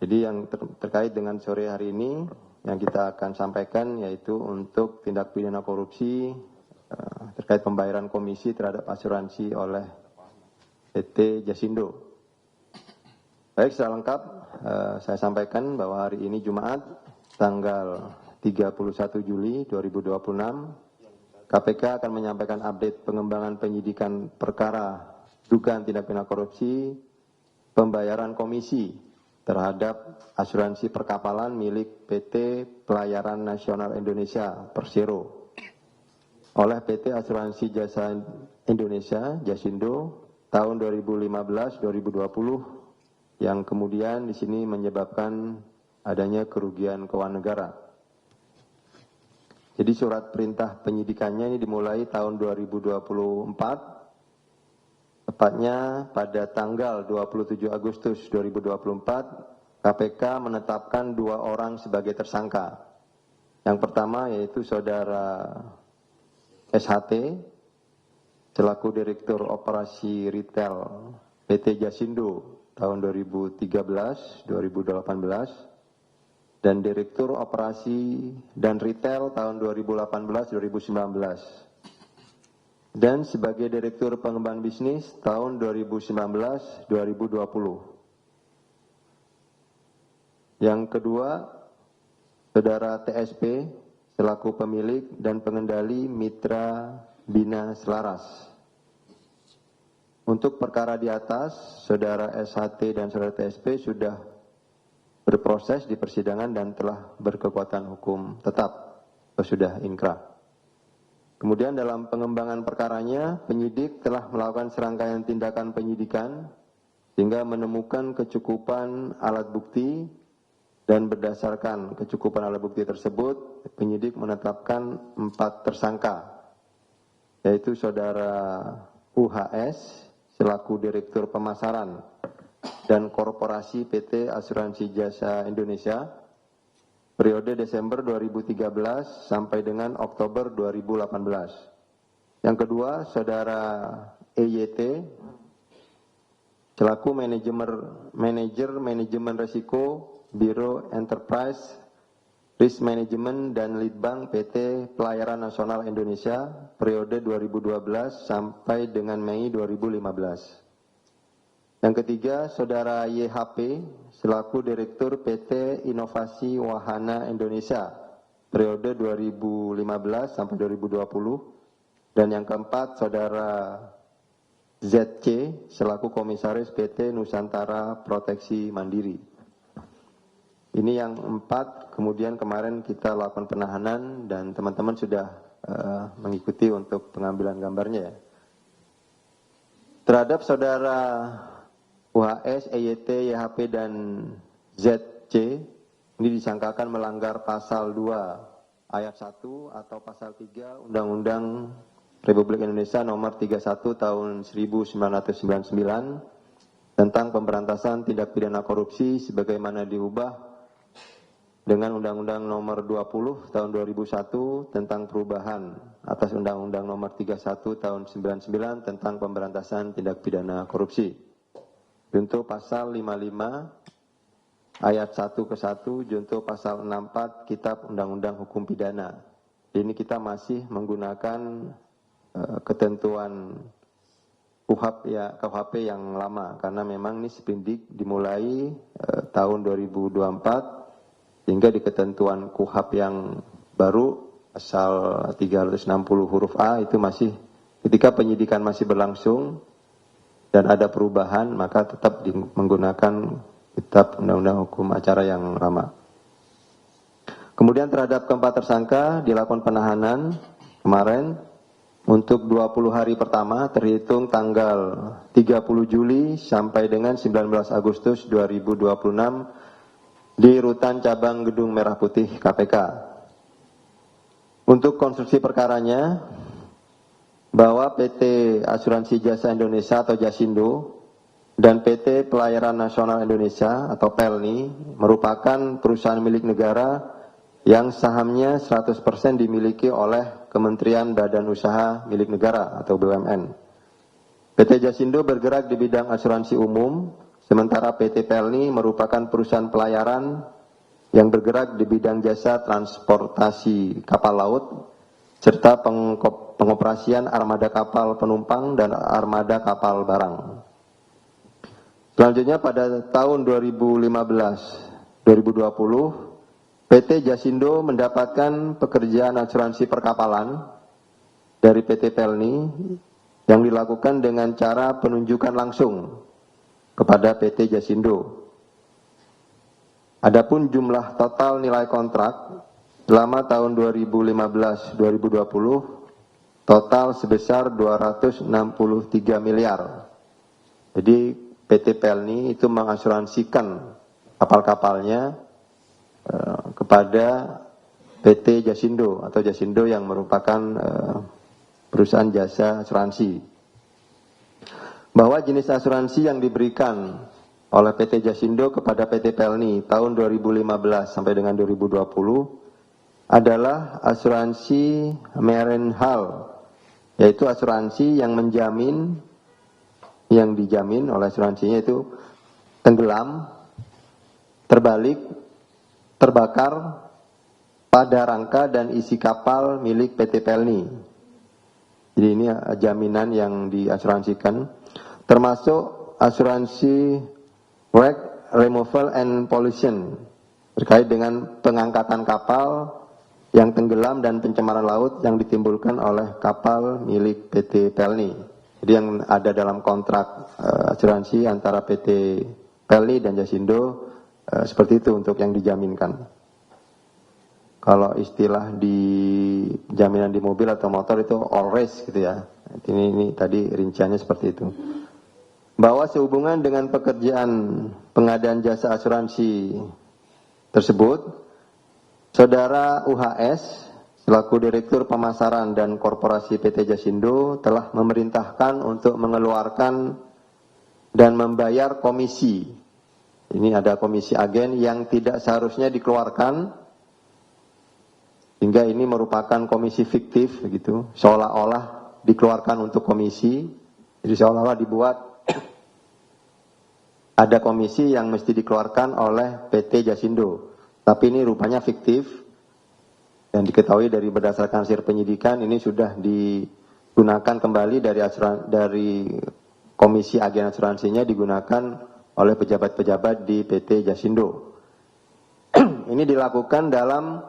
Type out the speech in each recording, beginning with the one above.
Jadi yang terkait dengan sore hari ini yang kita akan sampaikan yaitu untuk tindak pidana korupsi terkait pembayaran komisi terhadap asuransi oleh PT Jasindo. Baik, secara lengkap saya sampaikan bahwa hari ini Jumat tanggal 31 Juli 2026 KPK akan menyampaikan update pengembangan penyidikan perkara dugaan tindak pidana korupsi pembayaran komisi terhadap asuransi perkapalan milik PT Pelayaran Nasional Indonesia Persero oleh PT Asuransi Jasa Indonesia Jasindo tahun 2015-2020 yang kemudian di sini menyebabkan adanya kerugian keuangan negara. Jadi surat perintah penyidikannya ini dimulai tahun 2024, tepatnya pada tanggal 27 Agustus 2024, KPK menetapkan 2 orang sebagai tersangka. Yang pertama yaitu saudara SHT, selaku Direktur Operasi Retail PT Jasindo tahun 2013-2018, dan Direktur Operasi dan Retail tahun 2018-2019. Dan sebagai Direktur Pengembangan Bisnis tahun 2019-2020. Yang kedua, saudara TSP selaku pemilik dan pengendali Mitra Bina Selaras. Untuk perkara di atas, saudara SHT dan saudara TSP sudah berproses di persidangan dan telah berkekuatan hukum tetap atau sudah inkrah. Kemudian dalam pengembangan perkaranya, penyidik telah melakukan serangkaian tindakan penyidikan sehingga menemukan kecukupan alat bukti, dan berdasarkan kecukupan alat bukti tersebut, penyidik menetapkan 4 tersangka, yaitu saudara UHS selaku Direktur Pemasaran dan Korporasi PT Asuransi Jasa Indonesia periode Desember 2013 sampai dengan Oktober 2018. Yang kedua, saudara EYT selaku Manajer Manajemen Risiko Biro Enterprise Risk Management dan Litbang PT Pelayaran Nasional Indonesia periode 2012 sampai dengan Mei 2015. Yang ketiga, saudara YHP selaku Direktur PT Inovasi Wahana Indonesia periode 2015 sampai 2020. Dan yang keempat, saudara ZC selaku Komisaris PT Nusantara Proteksi Mandiri. Ini yang 4, kemudian kemarin kita lakukan penahanan dan teman-teman sudah mengikuti untuk pengambilan gambarnya ya. Terhadap saudara UHS, EYT, YHP, dan ZC ini disangkakan melanggar pasal 2 ayat 1 atau pasal 3 Undang-Undang Republik Indonesia nomor 31 tahun 1999 tentang pemberantasan tindak pidana korupsi sebagaimana diubah dengan Undang-Undang nomor 20 tahun 2001 tentang perubahan atas Undang-Undang nomor 31 tahun 99 tentang pemberantasan tindak pidana korupsi. Junto pasal 55 ayat 1 ke 1, junto pasal 64 Kitab Undang-Undang Hukum Pidana. Ini kita masih menggunakan ketentuan KUHP yang lama karena memang ini seprindik dimulai tahun 2024 sehingga di ketentuan KUHP yang baru pasal 360 huruf A itu masih ketika penyidikan masih berlangsung dan ada perubahan, maka tetap menggunakan Kitab Undang-Undang Hukum Acara yang lama. Kemudian terhadap keempat tersangka dilakukan penahanan kemarin untuk 20 hari pertama terhitung tanggal 30 Juli sampai dengan 19 Agustus 2026 di Rutan Cabang Gedung Merah Putih KPK. Untuk konstruksi perkaranya, bahwa PT Asuransi Jasa Indonesia atau Jasindo dan PT Pelayaran Nasional Indonesia atau PELNI merupakan perusahaan milik negara yang sahamnya 100% dimiliki oleh Kementerian Badan Usaha Milik Negara atau BUMN. PT Jasindo bergerak di bidang asuransi umum sementara PT Pelni merupakan perusahaan pelayaran yang bergerak di bidang jasa transportasi kapal laut, serta pengoperasian armada kapal penumpang dan armada kapal barang. Selanjutnya pada tahun 2015-2020, PT Jasindo mendapatkan pekerjaan asuransi perkapalan dari PT Pelni yang dilakukan dengan cara penunjukan langsung kepada PT Jasindo. Adapun jumlah total nilai kontrak selama tahun 2015-2020 total sebesar 263 miliar. Jadi PT Pelni itu mengasuransikan kapal-kapalnya kepada PT Jasindo atau Jasindo yang merupakan perusahaan jasa asuransi. Bahwa jenis asuransi yang diberikan oleh PT Jasindo kepada PT Pelni tahun 2015 sampai dengan 2020 adalah asuransi marine hull, yaitu asuransi yang menjamin, yang dijamin oleh asuransinya itu tenggelam, terbalik, terbakar pada rangka dan isi kapal milik PT Pelni. Jadi ini jaminan yang diasuransikan, termasuk asuransi wreck, removal and pollution terkait dengan pengangkatan kapal yang tenggelam dan pencemaran laut yang ditimbulkan oleh kapal milik PT Pelni. Jadi yang ada dalam kontrak asuransi antara PT Pelni dan Jasindo seperti itu untuk yang dijaminkan. Kalau istilah di jaminan di mobil atau motor itu all risk gitu ya. Ini tadi rinciannya seperti itu. Bahwa sehubungan dengan pekerjaan pengadaan jasa asuransi tersebut, Saudara UHS selaku Direktur Pemasaran dan Korporasi PT Jasindo telah memerintahkan untuk mengeluarkan dan membayar komisi. Ini ada komisi agen yang tidak seharusnya dikeluarkan, hingga ini merupakan komisi fiktif begitu, seolah-olah dikeluarkan untuk komisi. Jadi seolah-olah dibuat ada komisi yang mesti dikeluarkan oleh PT Jasindo, tapi ini rupanya fiktif dan diketahui berdasarkan hasil penyidikan ini sudah digunakan kembali dari komisi agen asuransinya digunakan oleh pejabat-pejabat di PT Jasindo. Ini dilakukan dalam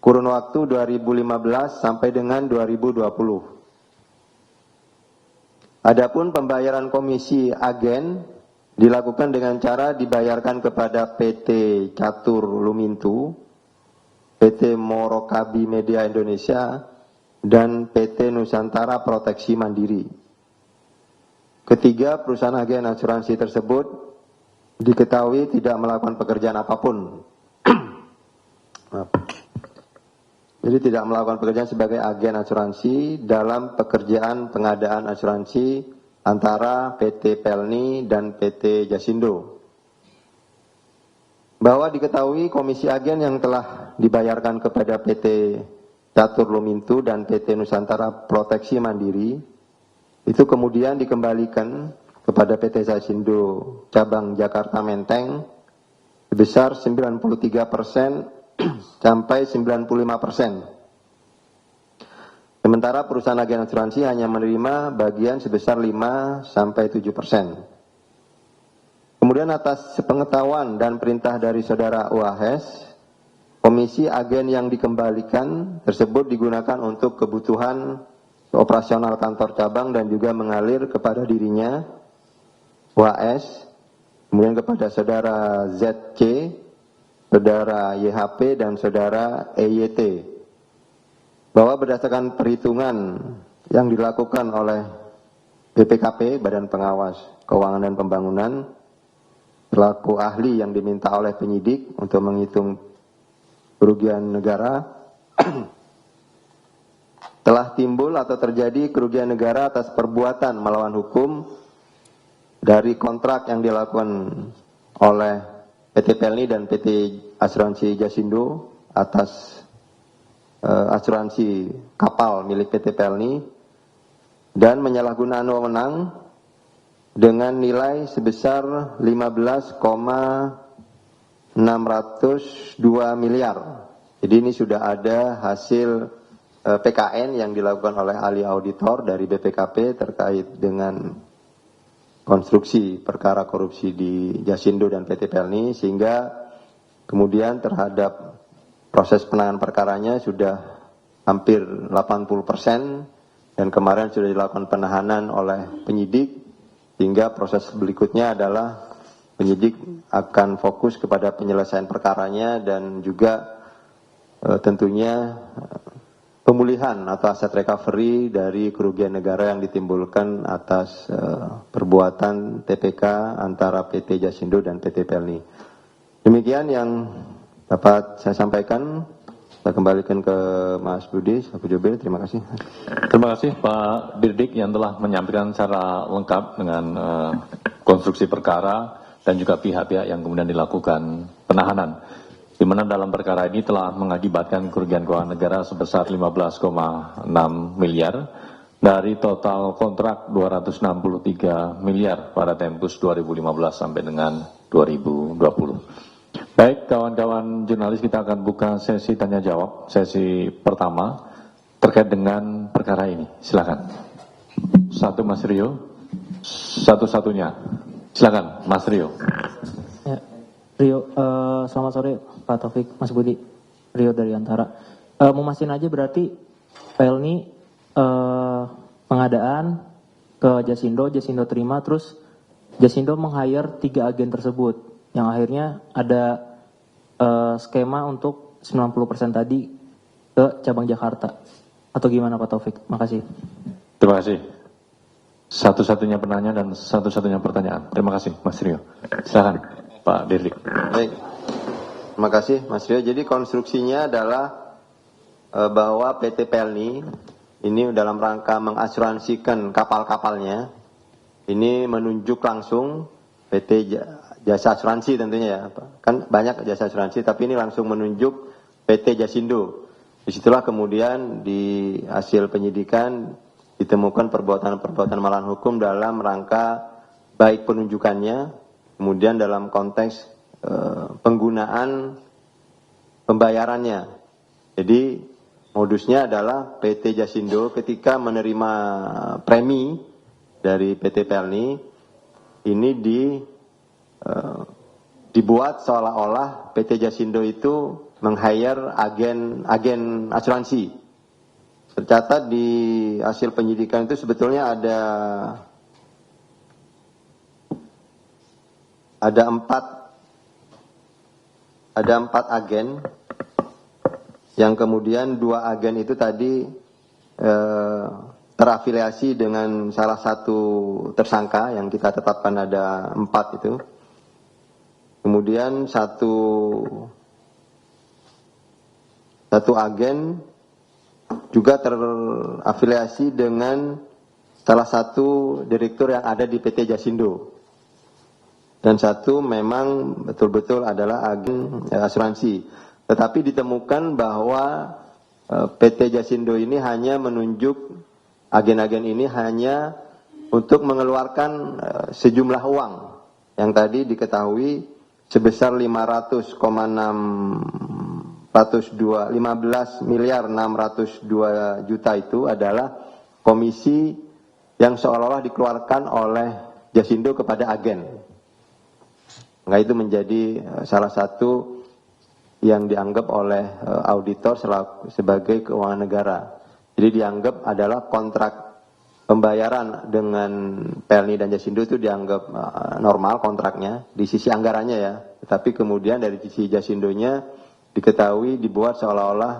kurun waktu 2015 sampai dengan 2020. Adapun pembayaran komisi agen dilakukan dengan cara dibayarkan kepada PT Catur Lumintu, PT Morokabi Media Indonesia, dan PT Nusantara Proteksi Mandiri. Ketiga perusahaan agen asuransi tersebut diketahui tidak melakukan pekerjaan apapun. Jadi tidak melakukan pekerjaan sebagai agen asuransi dalam pekerjaan pengadaan asuransi antara PT Pelni dan PT Jasindo. Bahwa diketahui komisi agen yang telah dibayarkan kepada PT Catur Lumintu dan PT Nusantara Proteksi Mandiri itu kemudian dikembalikan kepada PT Jasindo cabang Jakarta Menteng sebesar 93% sampai 95%. Sementara perusahaan agen asuransi hanya menerima bagian sebesar 5 sampai 7%. Kemudian atas sepengetahuan dan perintah dari Saudara UHS, komisi agen yang dikembalikan tersebut digunakan untuk kebutuhan operasional kantor cabang dan juga mengalir kepada dirinya UHS, kemudian kepada Saudara ZC, Saudara YHP dan Saudara EYT. Bahwa berdasarkan perhitungan yang dilakukan oleh BPKP, Badan Pengawas Keuangan dan Pembangunan, selaku ahli yang diminta oleh penyidik untuk menghitung kerugian negara, telah timbul atau terjadi kerugian negara atas perbuatan melawan hukum dari kontrak yang dilakukan oleh PT Pelni dan PT Asuransi Jasindo atas asuransi kapal milik PT Pelni dan penyalahgunaan wewenang dengan nilai sebesar 15,602 miliar. Jadi ini sudah ada hasil PKN yang dilakukan oleh ahli auditor dari BPKP terkait dengan konstruksi perkara korupsi di Jasindo dan PT Pelni, sehingga kemudian terhadap proses penanganan perkaranya sudah hampir 80% dan kemarin sudah dilakukan penahanan oleh penyidik, sehingga proses berikutnya adalah penyidik akan fokus kepada penyelesaian perkaranya dan juga tentunya pemulihan atau aset recovery dari kerugian negara yang ditimbulkan atas perbuatan TPK antara PT Jasindo dan PT Pelni. Demikian yang dapat saya sampaikan. Saya kembalikan ke Mas Budi selaku jubir. Terima kasih. Terima kasih Pak Dirdik yang telah menyampaikan secara lengkap dengan konstruksi perkara dan juga pihak-pihak yang kemudian dilakukan penahanan, di mana dalam perkara ini telah mengakibatkan kerugian keuangan negara sebesar 15,6 miliar dari total kontrak 263 miliar pada tempus 2015 sampai dengan 2020. Baik, kawan-kawan jurnalis, kita akan buka sesi tanya jawab, sesi pertama terkait dengan perkara ini. Silakan. Satu Mas Rio, satu-satunya. Silakan Mas Rio. Ya, Rio, selamat sore Pak Taufik, Mas Budi, Rio dari Antara. Memastikan aja berarti Pelni pengadaan ke Jasindo terima, terus Jasindo meng-hire 3 agen tersebut, yang akhirnya ada skema untuk 90% tadi ke cabang Jakarta. Atau gimana Pak Taufik? Makasih. Terima kasih. Satu-satunya penanya dan satu-satunya pertanyaan. Terima kasih Mas Rio. Silakan Pak Dirdik. Baik. Terima kasih Mas Rio. Jadi konstruksinya adalah bahwa PT Pelni ini dalam rangka mengasuransikan kapal-kapalnya, ini menunjuk langsung PT Jasa Asuransi tentunya ya, kan banyak jasa asuransi, tapi ini langsung menunjuk PT Jasindo. Disitulah kemudian di hasil penyidikan ditemukan perbuatan-perbuatan melawan hukum dalam rangka baik penunjukannya, kemudian dalam konteks penggunaan pembayarannya. Jadi modusnya adalah PT Jasindo ketika menerima premi dari PT Pelni ini dibuat seolah-olah PT Jasindo itu meng-hire agen asuransi. Tercatat di hasil penyidikan itu sebetulnya ada empat agen, yang kemudian 2 agen itu tadi terafiliasi dengan salah satu tersangka yang kita tetapkan, ada 4 itu. Kemudian satu agen juga terafiliasi dengan salah satu direktur yang ada di PT Jasindo. Dan satu memang betul-betul adalah agen asuransi. Tetapi ditemukan bahwa PT Jasindo ini hanya menunjuk agen-agen ini hanya untuk mengeluarkan sejumlah uang yang tadi diketahui sebesar 15 miliar 602 juta itu adalah komisi yang seolah-olah dikeluarkan oleh Jasindo kepada agen. Nah, itu menjadi salah satu yang dianggap oleh auditor sebagai keuangan negara. Jadi dianggap adalah kontrak pembayaran dengan Pelni dan Jasindo itu dianggap normal kontraknya di sisi anggarannya ya. Tetapi kemudian dari sisi Jasindonya diketahui dibuat seolah-olah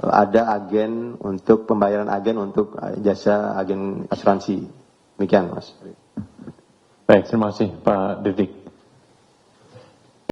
ada agen untuk pembayaran agen untuk jasa agen asuransi. Demikian Mas. Baik, terima kasih Pak Dirdik.